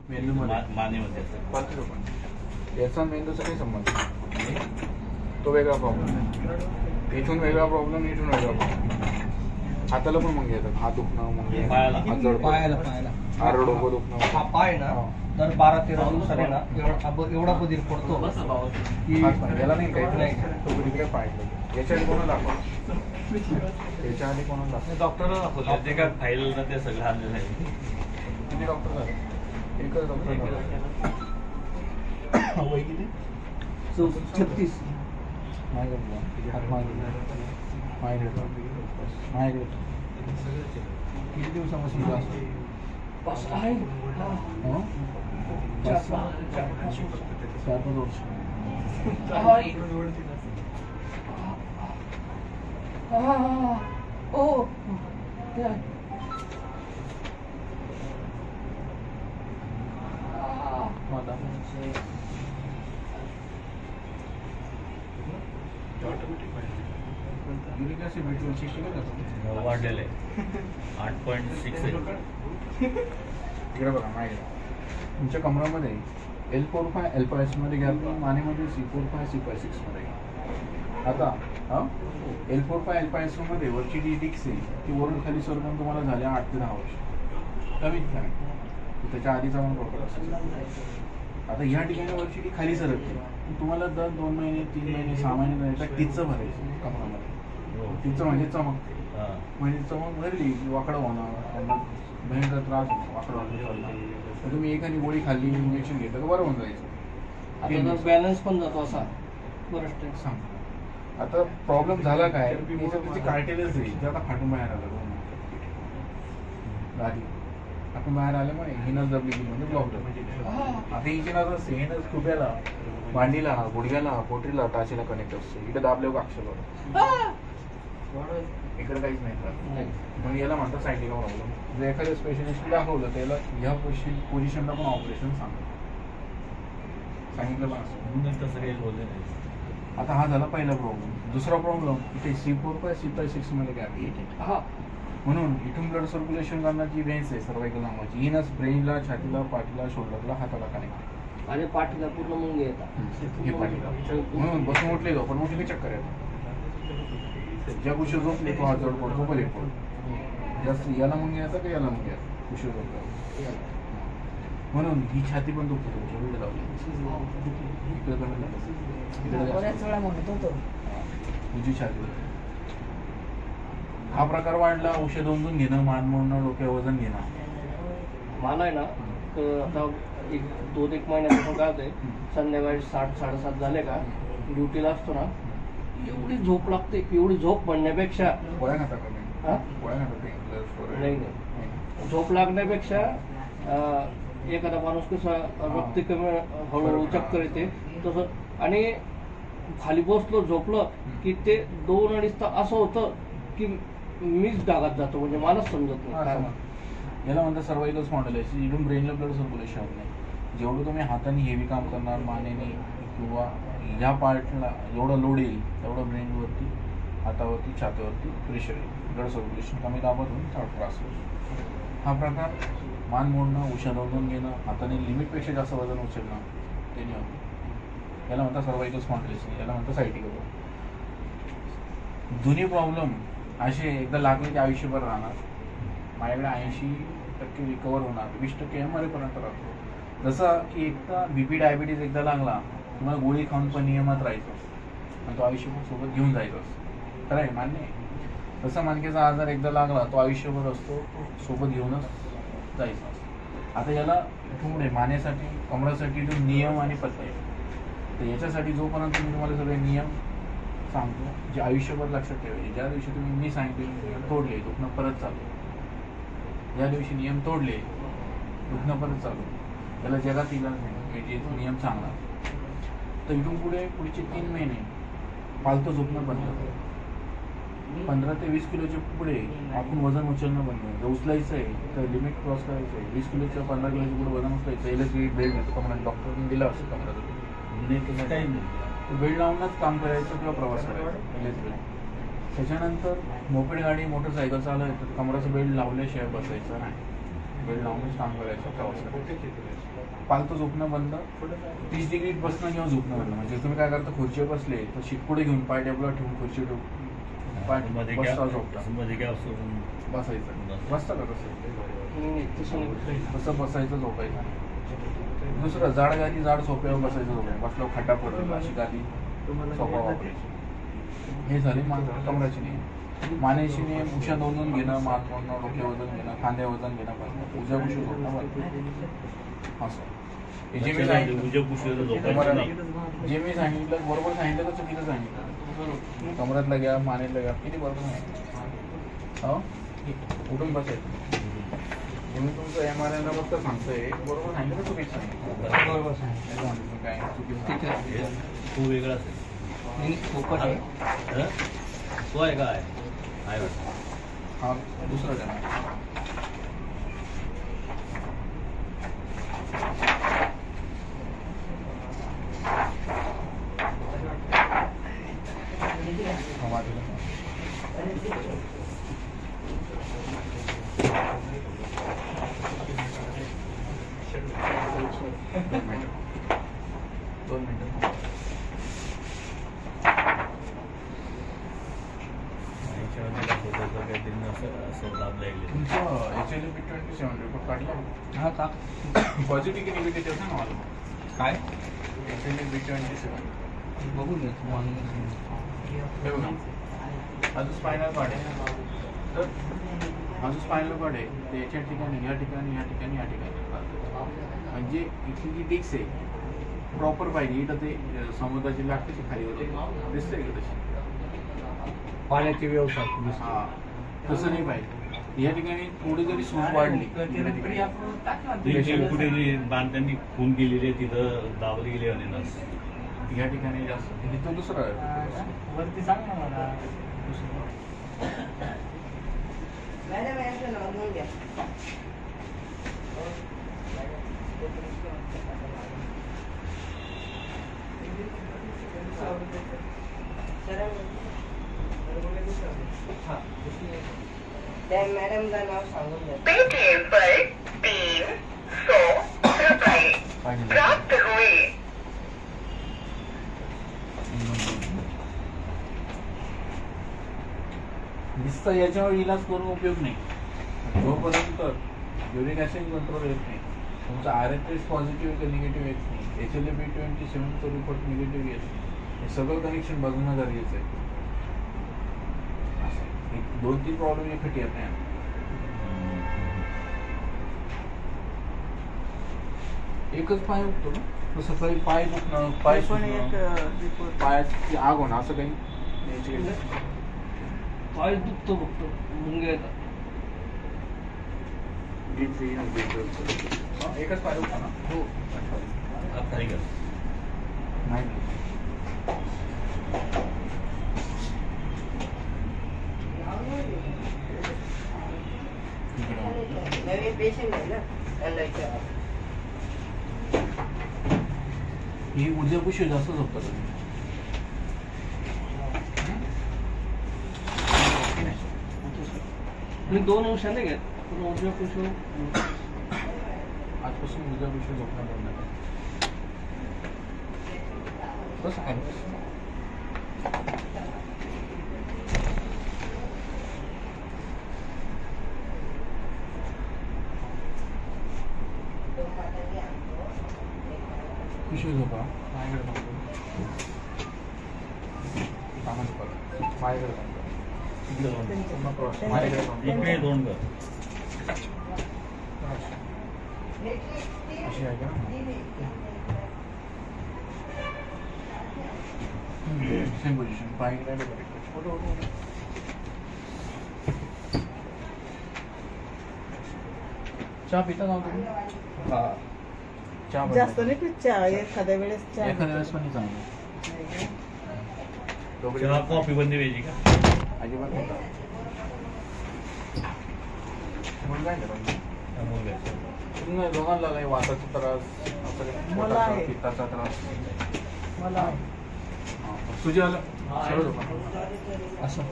मानेमध्ये याचा मेंदूचा काही संबंध नाही. तो वेगळा प्रॉब्लेम आहे. इथून वेगळा प्रॉब्लेम, इथून वेगळा प्रॉब्लेम. हाताला पण मग येतात, हात दुखणं, मग पायाला हाड डोकं दुखणं. पाय ना तर 12-13 दिवसाने ना एवढा बदल पडतो की याला नाही काही तो तिकडे पाहिजे. याच्या आधी कोणाला दाखवा, याच्या आधी कोणाला दाखवा, डॉक्टरला दाखवलं ते काय फाईल ना ते सगळं आणलेलं आहे. किती डॉक्टर झाले? एकच डॉक्टर. वय किती? 36. माझ्याकडे किती दिवसापासून त्रास? 4-5 वर्ष. युरिक ऍसिड B12 चेक केलं का तुम्ही? वाढलेलं आहे 8.6 आहे. इकडे बघा माहिती तुमच्या कमरामध्ये L4-5 L5 मध्ये घ्या, मानेमध्ये C4-5 C5-6 मध्ये घ्या. आता L4-5 L5 मध्ये वरची जी डिक्स आहे ती वरून खाली सरकून तुम्हाला झाल्या 8 ते 10 वर्ष कमीत कमी. त्याच्या आधीचा पण प्रॉब्लेम असेल. आता ह्या ठिकाणी वरची ती खाली सरकते, तुम्हाला दर 2 महिने 3 महिने 6 महिने जायचं टिच्च भरायचं कमरामध्ये. टिच्च म्हणजे चमकते, म्हणजे चमक भरली की वाकडं होणं, भयंकर त्रास होतो, वाकडं होणं. तर तुम्ही एखादी गोळी खाल्ली, इंजेक्शन घेतलं तर बरं होऊन जायचं. बॅलन्स पण जातो असा बरंच सांग. आता प्रॉब्लेम झाला काय, त्याची कार्टेलच आहे ते आता फाटून बाहेर आलं. आपण बाहेर आल्यामुळे ही नस दबली की म्हणजे ब्लॉक झाली. आता हिची नस ही नस खुब्याला, मांडीला, गुडघ्याला, पोटरीला, टाचीला कनेक्ट असते. इकडे दाबले अक्षर इकडे काहीच नाही. मग याला म्हणतात सायटिका प्रॉब्लेम. जर एखाद्या स्पेशलिस्ट दाखवलं त्याला ह्या पोझिशनला पण ऑपरेशन सांगितलं पण असं. तसं काही बोलले नाही. आता हा झाला पहिला प्रॉब्लेम. दुसरा प्रॉब्लेम इथे C4-5 C5-6 मध्ये गॅप येते. म्हणून इथून ब्लड सर्क्युलेशन करण्याची वेन्स आहे सर्वायकल नावाची. ही नस ब्रेनला, छातीला, पाठीला, शोल्डरला, हाताला कनेक्ट आणि पाठीला पूर्ण मुंगे येतात. हे पाठीला म्हणून बसून उठले जाऊ पण उठले चक्कर येतात. ज्या कुशी झोपले तो हात जड पडतो, बले पडतो. जास्त याला मुंगे येतात का याला मुंगे येतात कुशी झोपतात. म्हणून ही छाती पण दुखते तुमची. इकडे लावली तुझी छाती. हा प्रकार वाढला. औषध ओंजून घेणं, मान मोडणं, डोक्यावर वजन घेणं. मला आहे ना आता 2-1 महिन्यापासून काय होतंय, संध्याकाळी 7-7:30 झाले का ड्युटीला असतो ना, एवढी झोप लागते. एवढी झोप म्हणण्यापेक्षा नाही झोप लागण्यापेक्षा एखादा माणूस कसा रक्त कमी हळूहळू चक्कर येते तसं. आणि खाली बसलो झोपलं की ते 2-2.5 तास असं होतं की मीच डागात जातो. म्हणजे मलाच समजत नाही. याला म्हणतात सर्वायकल स्पॉन्डिलायसिस. इथून ब्रेनला ब्लड सर्क्युलेशन होत नाही. जेवढं तुम्ही हाताने हेवी काम करणार, मानेने किंवा ह्या पार्टला जेवढं लोड येईल तेवढं ब्रेनवरती, हातावरती, छातीवरती प्रेशर येईल. ब्लड सर्क्युलेशन कमी दाबात होऊन त्रास होतो. हा प्रकार मान मोडणं, उशाला ओढून घेणं, हाताने लिमिटपेक्षा जास्त वजन उचलणं ते नाही होतं. याला म्हणतात सर्वायकल स्पॉन्डिलायसिस. याला म्हणतात सायटिका. दोन्ही प्रॉब्लेम असे एकदा लागले ते आयुष्यभर राहणार. माझ्याकडे 80% रिकवर होणार, 20% मरेपर्यंत राहतो. जसं की एकदा BP डायबिटीज एकदा लागला, तुम्हाला गोळी खाऊन पण नियमात राहायचं आणि तो आयुष्यभर सोबत घेऊन जायचं. खरं आहे, मान्य आहे. तसा मानकेचा आजार एकदा लागला तो आयुष्यभर असतो, सोबत घेऊनच जायचं. आता याला पुढे मानेसाठी, कमरासाठी जो नियम आणि पथ्य, तर याच्यासाठी जोपर्यंत मी तुम्हाला सगळे नियम सांगतो जे आयुष्यभर लक्षात ठेवायचे. ज्या दिवशी तुम्ही मी सांगितले नियम तोडले, दुखणं परत चालू. ज्या दिवशी नियम तोडले, दुखणं परत चालू. त्याला जगात इलाज नाही, नियम चांगला. तर इथून पुढे पुढचे 3 महिने पालतो झोपणं बंद. 15 ते 20 किलोच्या पुढे आपण वजन उचलणं बंद. जर उचलायचं आहे तर लिमिट क्रॉस करायचं आहे. 20 किलोच्या 15 किलोच्या पुढे वजन उचलायचं. LSV बेल्ट येतो कमरात, डॉक्टरने दिला असतो कमरात. काही नाही, बेल्ट लावूनच काम करायचं किंवा प्रवास करायचा LSV. त्याच्यानंतर मोपेड गाडी, मोटरसायकल चालवायचं तर कमराचं बेल्ट लावल्याशिवाय बसायचं नाही. बेल्ट लावूनच काम करायचं, प्रवास करायचं. पालतं झोपणं बंद, 30 डिग्रीत बसणं किंवा झोपणं बंद. म्हणजे तुम्ही काय करता, खुर्चीवर बसले तर शीट पुढे घेऊन पाय टेबलवर ठेवून खुर्चीवर पाय मध्ये बसता झोपता, मध्ये काय असतो बसायचं. बसता का तसं? तसं बसायचं, झोपायचं. दुसरं जाड गादी, जाड सोप्यावर बसायचं, झोपायचं. बसल्यावर खड्डा पडेल अशी गादी सोपा वापरायची. हे झाले कमराचे नियम. मानेचे नियम, उशा दोन घेणं, महात्मा डोके वजन घेणं, खांदे वजन घेणं, उजा पुशी झोपणं बंद. असं जे मी सांगितलं बरोबर सांगितलं का चुकीचं सांगितलं? कमरातला घ्या, मानेला घ्या, किती बरोबर सांगितलं? हो, उठून बसायचं. मी तुमचं MRI ला फक्त सांगतोय, बरोबर सांगितलं का चुकीचं सांगितलं? बरोबर सांगितलं. काय चुकीचं तो वेगळा असेल. पोपट आहे. तो आहे काय? आहे वाटतं. हा दुसरा जण दोन मिनिटं. तुमचं HLA-B27 रिपोर्ट काढला? हा का? पॉझिटिव्ह की निगेटिव्ह सांगा मला. काय? HLA-B27 बघून घ्या तुम्हाला. हे बघा, हा जो स्पायनल कॉर्ड आहे, तर हा जो स्पायनल कॉर्ड आहे ते याच्या ठिकाणी, या ठिकाणी, या ठिकाणी, या ठिकाणी, म्हणजे इथली जी डिस्क आहे प्रॉपर पाहिजे. इथं ते समुद्राची लागते खाली होते, दिसतंय का तशी? पाण्याची व्यवस्था. हा, तसं नाही पाहिजे. या ठिकाणी थोडी जरी सूज वाढली, कुठे बांध त्यांनी खून केलेली आहे, तिथं दाबली गेली आणि नस. या ठिकाणी जास्त, इथं दुसरं आहे. वरती सांग ना मला. मॅडम यांचं नाव घेऊन घ्या. त्या मॅडमचं नाव सांगून द्या. पेटीएम पर 300 रुपये प्राप्त हुए. दिसतं याच्यावर इलाज करून उपयोग नाही. जोपर्यंत युरिक ऍसिड कंट्रोल येत नाही, तुमचा RS टेस्ट पॉझिटिव्ह का निगेटिव्ह येत नाही, HLA-B27 चा रिपोर्ट निगेटिव्ह येत नाही, हे सगळं कनेक्शन बघणं गरजेचं आहे. असं 2-3 प्रॉब्लेम एकटी येत नाही. एकच पाय उठतो ना, तर सकाळी पाय दुखणं, पाय पण एक सुजणं, रिपोर्ट. पायाची आग होणं, असं काही पाय दुखतो फक्त मुंग्या येतात. एकच पाय उठतो ना? हो. आता नाही का? नाही. नवीन पेशंट आहे ना, त्यांना विचारा. ही ऊर्जा पुशी जास्त झोपतात तुम्ही. मी 2 अंशाने घेत पण उजव्या पुशो आजपासून ऊर्जा पुशी झोपणं बंद करा. कसं काय? पिशवी झोपा, माझ्याकडे बघतो. माझ्याकडे बघतो. इकडे दोन. माझ्याकडे बघतो. इकडे दोन कर. अशी आहे का? सेम पोझिशन, पाय इकडे चहा पिता का तुम्ही? हा. चहा जास्त बनवायचा. नाही पित चहा, एखाद्या वेळेस चहा. एखाद्या वेळेस पण नाही चांगलं. चहा कॉफी बंदी पाहिजे का? अजिबात नाही. मुलगा आहे का तुमचा? मुलगा आहे. तुम्ही दोघांना काही वाताचा त्रास, असं काही मला पोटाचा, आहे. पित्ताचा त्रास? मला तुझ्या सरळ झोपा. असं